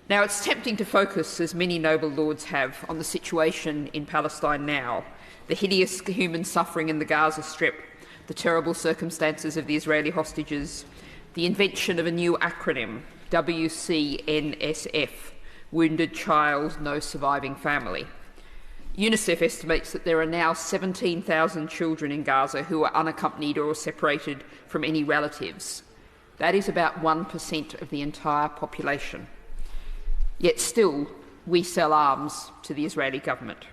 Now, it's tempting to focus, as many noble lords have, on the situation in Palestine now, the hideous human suffering in the Gaza Strip, the terrible circumstances of the Israeli hostages, the invention of a new acronym, WCNSF, Wounded Child, No Surviving Family. UNICEF estimates that there are now 17,000 children in Gaza who are unaccompanied or separated from any relatives. That is about 1% of the entire population. Yet still, we sell arms to the Israeli government.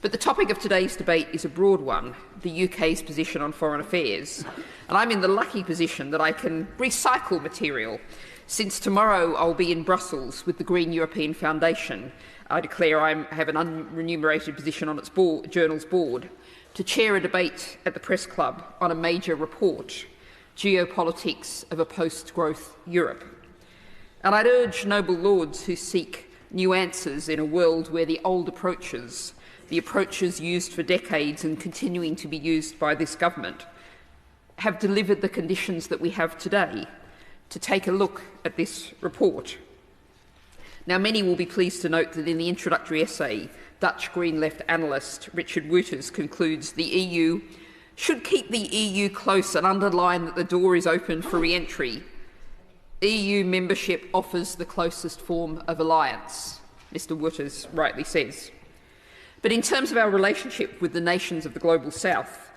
But the topic of today's debate is a broad one, the UK's position on foreign affairs. And I'm in the lucky position that I can recycle material, since tomorrow I'll be in Brussels with the Green European Foundation. I declare I have an unremunerated position on its Journal's board to chair a debate at the Press Club on a major report, Geopolitics of a Post-Growth Europe. And I'd urge noble lords who seek new answers in a world where the old approaches, the approaches used for decades and continuing to be used by this government, have delivered the conditions that we have today, to take a look at this report. Now, many will be pleased to note that in the introductory essay, Dutch Green Left analyst Richard Wouters concludes the EU should keep the EU close and underline that the door is open for re-entry. EU membership offers the closest form of alliance, Mr Wouters rightly says. But in terms of our relationship with the nations of the Global South,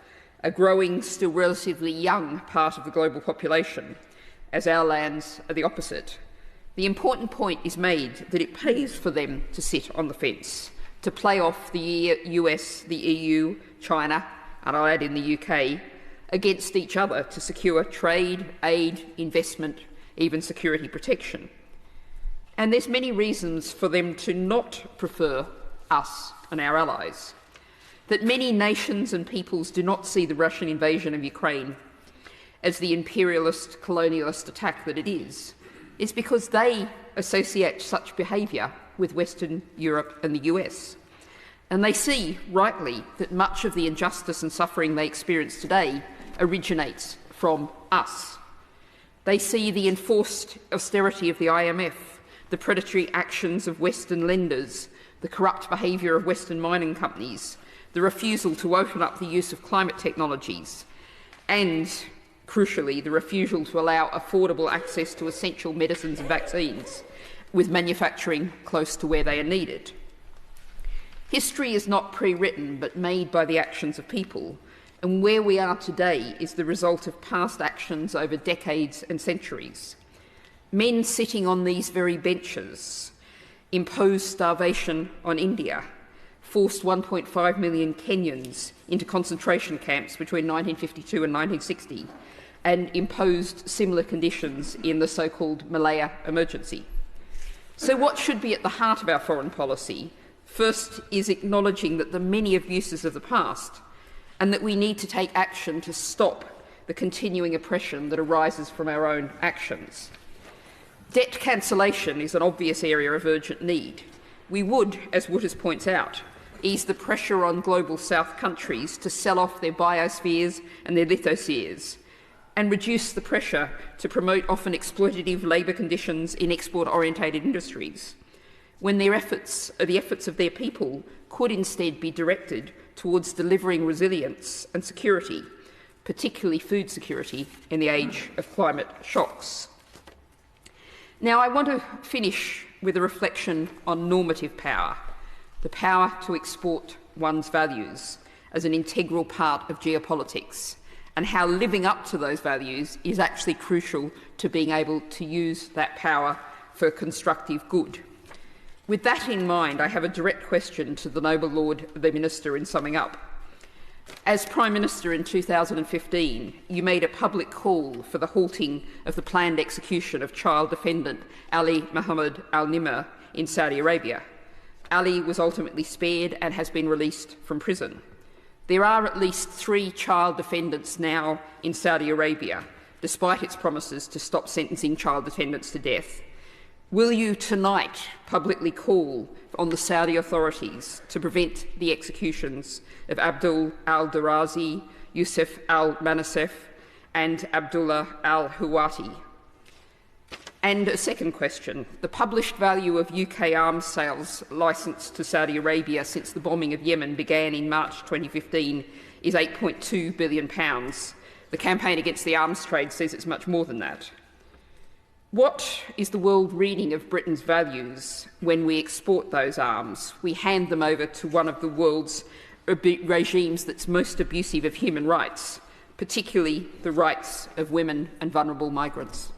a growing, still relatively young part of the global population, as our lands are the opposite, the important point is made that it pays for them to sit on the fence, to play off the US, the EU, China, and I'll add in the UK, against each other to secure trade, aid, investment, even security protection. And there's many reasons for them to not prefer us and our allies. That many nations and peoples do not see the Russian invasion of Ukraine as the imperialist, colonialist attack that it is because they associate such behaviour with Western Europe and the US. And they see, rightly, that much of the injustice and suffering they experience today originates from us. They see the enforced austerity of the IMF, the predatory actions of Western lenders, the corrupt behaviour of Western mining companies, the refusal to open up the use of climate technologies, and, crucially, the refusal to allow affordable access to essential medicines and vaccines, with manufacturing close to where they are needed. History is not pre-written, but made by the actions of people, and where we are today is the result of past actions over decades and centuries. Men sitting on these very benches imposed starvation on India, forced 1.5 million Kenyans into concentration camps between 1952 and 1960, and imposed similar conditions in the so-called Malaya emergency. So what should be at the heart of our foreign policy, first, is acknowledging that the many abuses of the past and that we need to take action to stop the continuing oppression that arises from our own actions. Debt cancellation is an obvious area of urgent need. We would, as Wouters points out, ease the pressure on Global South countries to sell off their biospheres and their lithospheres, and reduce the pressure to promote often exploitative labour conditions in export-orientated industries, when the efforts of their people could instead be directed towards delivering resilience and security, particularly food security, in the age of climate shocks. Now, I want to finish with a reflection on normative power, the power to export one's values as an integral part of geopolitics, and how living up to those values is actually crucial to being able to use that power for constructive good. With that in mind, I have a direct question to the noble Lord the Minister in summing up. As Prime Minister in 2015, you made a public call for the halting of the planned execution of child defendant Ali Mohammed al-Nimr in Saudi Arabia. Ali was ultimately spared and has been released from prison. There are at least 3 child defendants now in Saudi Arabia, despite its promises to stop sentencing child defendants to death. Will you tonight publicly call on the Saudi authorities to prevent the executions of Abdul al-Darazi, Yusuf al-Manasef and Abdullah al-Huwati? And a second question. The published value of UK arms sales licensed to Saudi Arabia since the bombing of Yemen began in March 2015 is £8.2 billion. The Campaign Against the Arms Trade says it's much more than that. What is the world reading of Britain's values when we export those arms? We hand them over to one of the world's regimes that's most abusive of human rights, particularly the rights of women and vulnerable migrants.